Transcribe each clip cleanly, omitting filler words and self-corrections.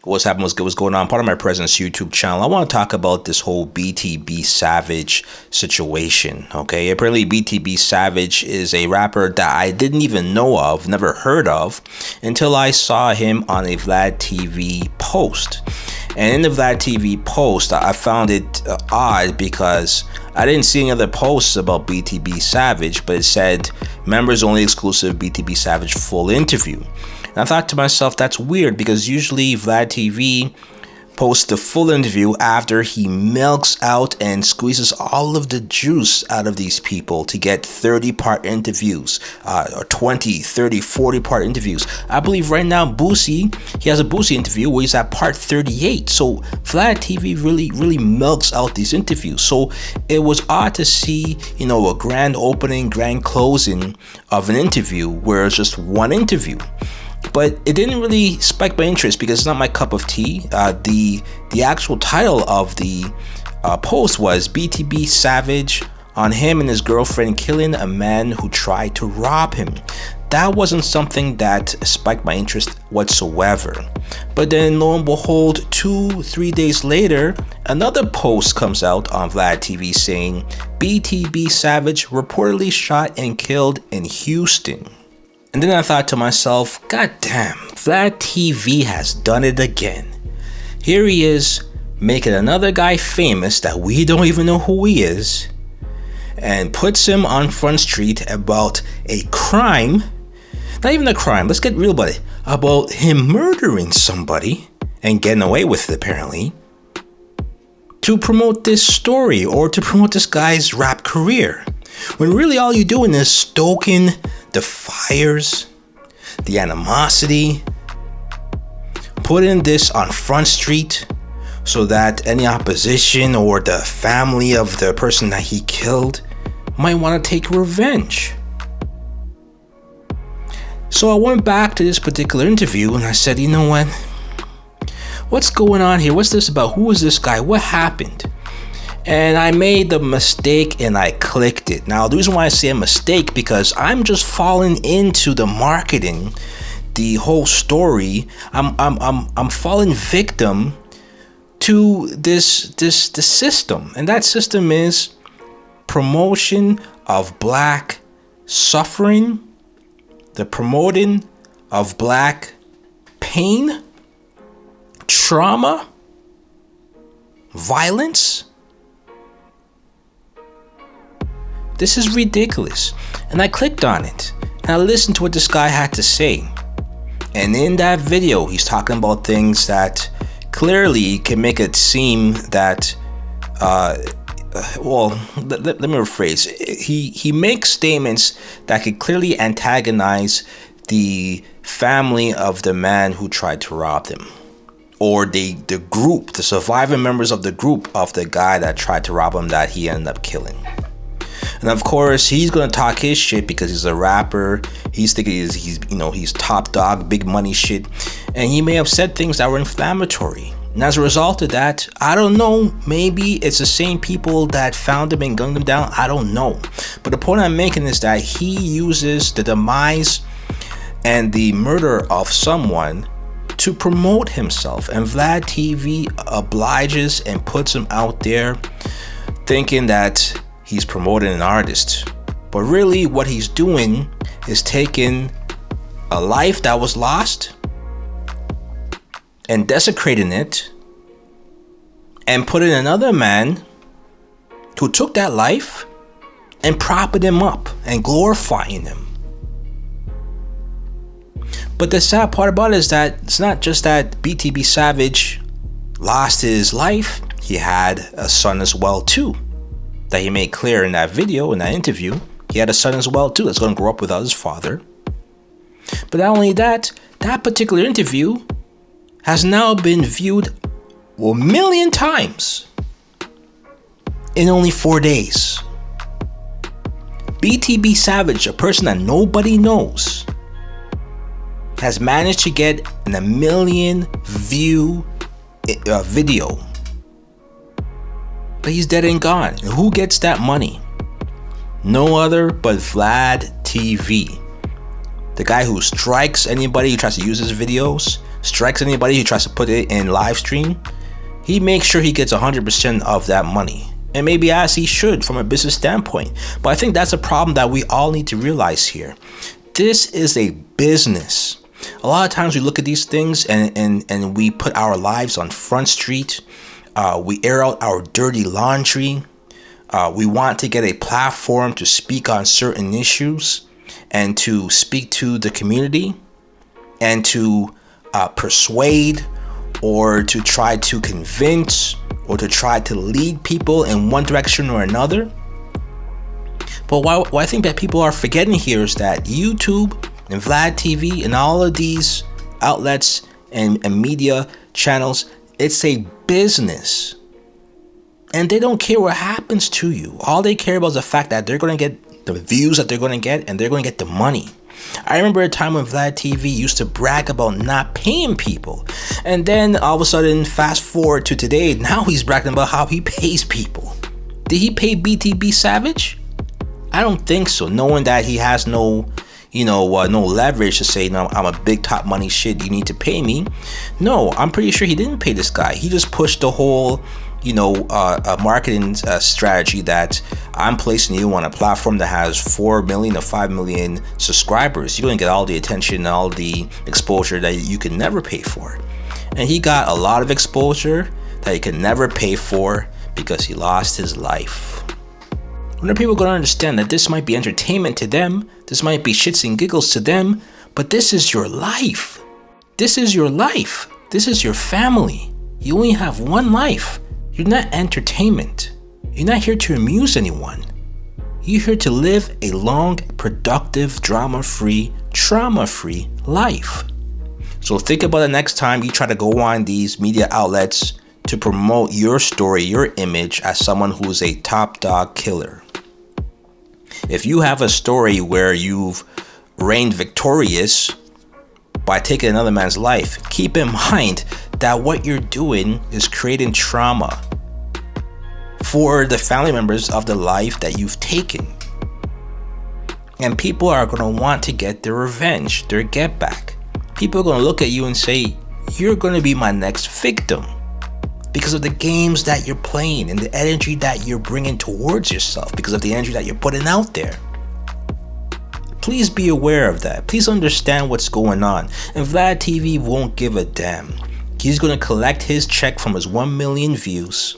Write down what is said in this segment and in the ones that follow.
what's happening, what's going on, part of my presence YouTube channel. I want to talk about this whole BTB Savage situation. Okay, apparently BTB Savage is a rapper that I didn't even know of, never heard of, until I saw him on a Vladtv post. And in the Vladtv post, I found it odd because I didn't see any other posts about BTB Savage, but it said members only exclusive BTB Savage full interview. And I thought to myself, that's weird, because usually Vladtv posts the full interview after he milks out and squeezes all of the juice out of these people to get 30-part interviews, or 20, 30, 40-part interviews. I believe right now Boosie, he has a Boosie interview where he's at part 38. So Vladtv really milks out these interviews. So it was odd to see, a grand opening, grand closing of an interview where it's just one interview. But it didn't really spike my interest because it's not my cup of tea. The actual title of the post was BTB Savage on him and his girlfriend killing a man who tried to rob him. That wasn't something that spiked my interest whatsoever. But then lo and behold, 2-3 days later, another post comes out on Vladtv saying BTB Savage reportedly shot and killed in Houston. And then I thought to myself, God damn, Vladtv has done it again. Here he is, making another guy famous that we don't even know who he is, and puts him on Front Street about a crime, not even a crime, let's get real about it, about him murdering somebody and getting away with it apparently, to promote this story or to promote this guy's rap career. When really all you're doing is stoking the fires, the animosity, putting this on Front Street so that any opposition or the family of the person that he killed might want to take revenge. So I went back to this particular interview and I said, you know what? What's going on here? What's this about? Who is this guy? What happened? And I made the mistake and I clicked it. Now, the reason why I say a mistake, because I'm just falling into the marketing, the whole story. I'm falling victim to this system, and that system is promotion of black suffering, the promoting of black pain, trauma, violence. This is ridiculous. And I clicked on it and I listened to what this guy had to say. And in that video, he's talking about things that clearly can make it seem that, let me rephrase. He makes statements that could clearly antagonize the family of the man who tried to rob them, or the group, the surviving members of the group of the guy that tried to rob him that he ended up killing. And of course, he's gonna talk his shit because he's a rapper. He's thinking he's top dog, big money shit, and he may have said things that were inflammatory. And as a result of that, I don't know, maybe it's the same people that found him and gunned him down. I don't know. But the point I'm making is that he uses the demise and the murder of someone to promote himself, and Vladtv obliges and puts him out there thinking that he's promoting an artist. But really what he's doing is taking a life that was lost and desecrating it and putting another man who took that life and propping him up and glorifying him. But the sad part about it is that it's not just that BTB Savage lost his life, he had a son as well too. That he made clear in that video, in that interview. He had a son as well too that's going to grow up without his father. But not only that, that particular interview has now been viewed 1 million times in only 4 days. BTB Savage, a person that nobody knows, has managed to get an 1 million view video. But he's dead and gone. And who gets that money? No other but Vladtv. The guy who strikes anybody who tries to use his videos, strikes anybody who tries to put it in live stream, he makes sure he gets 100% of that money. And maybe as he should from a business standpoint. But I think that's a problem that we all need to realize here. This is a business. A lot of times we look at these things and we put our lives on Front Street. We air out our dirty laundry. We want to get a platform to speak on certain issues and to speak to the community and to persuade or to try to convince or to try to lead people in one direction or another. But what I think that people are forgetting here is that YouTube and Vladtv and all of these outlets and media channels, it's a business. And they don't care what happens to you. All they care about is the fact that they're going to get the views that they're going to get, and they're going to get the money. I remember a time when Vladtv used to brag about not paying people. And then all of a sudden, fast forward to today, now he's bragging about how he pays people. Did he pay BTB Savage? I don't think so, knowing that he has no leverage to say, no, I'm a big top money shit, you need to pay me. No, I'm pretty sure he didn't pay this guy. He just pushed the whole marketing strategy that I'm placing you on a platform that has 4 million or 5 million subscribers. You're going to get all the attention and all the exposure that you can never pay for. And he got a lot of exposure that he can never pay for because he lost his life. When are people going to understand that this might be entertainment to them? This might be shits and giggles to them, but this is your life. This is your life. This is your family. You only have one life. You're not entertainment. You're not here to amuse anyone. You're here to live a long, productive, drama-free, trauma-free life. So think about the next time you try to go on these media outlets to promote your story, your image as someone who's a top dog killer. If you have a story where you've reigned victorious by taking another man's life, keep in mind that what you're doing is creating trauma for the family members of the life that you've taken. And people are going to want to get their revenge, their get back. People are going to look at you and say, you're going to be my next victim because of the games that you're playing and the energy that you're bringing towards yourself, because of the energy that you're putting out there. Please be aware of that. Please understand what's going on. And Vladtv won't give a damn. He's going to collect his check from his 1 million views.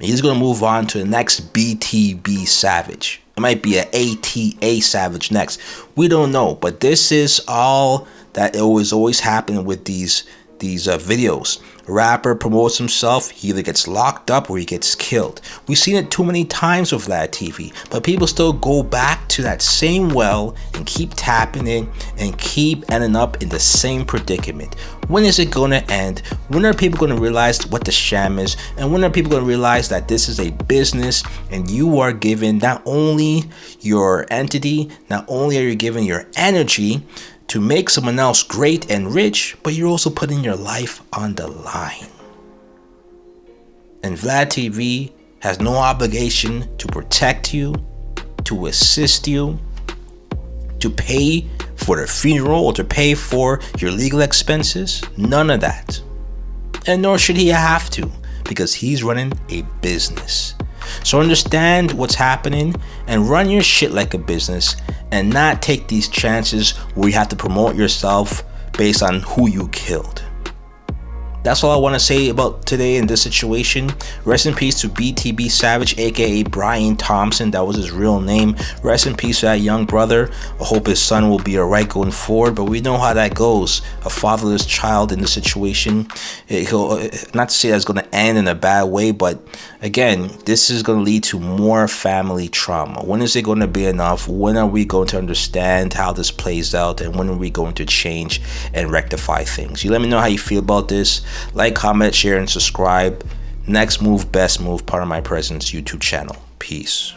He's going to move on to the next BTB Savage. It might be an ATA Savage next. We don't know. But this is all that always happened with these videos. A rapper promotes himself, he either gets locked up or he gets killed. We've seen it too many times with Vladtv, but people still go back to that same well and keep tapping it and keep ending up in the same predicament. When is it going to end? When are people going to realize what the sham is? And when are people going to realize that this is a business and you are giving not only your entity, not only are you giving your energy to make someone else great and rich, but you're also putting your life on the line. And Vladtv has no obligation to protect you, to assist you, to pay for the funeral or to pay for your legal expenses. None of that. And nor should he have to, because he's running a business. So understand what's happening and run your shit like a business and not take these chances where you have to promote yourself based on who you killed. That's all I want to say about today in this situation. Rest in peace to BTB Savage, aka Brian Thompson. That was his real name. Rest in peace to that young brother. I hope his son will be alright going forward, but we know how that goes. A fatherless child in this situation. Not to say that's going to end in a bad way, but again, this is going to lead to more family trauma. When is it going to be enough? When are we going to understand how this plays out? And when are we going to change and rectify things? You let me know how you feel about this. Like, comment, share, and subscribe. Next move, best move, part of my presence YouTube channel. Peace.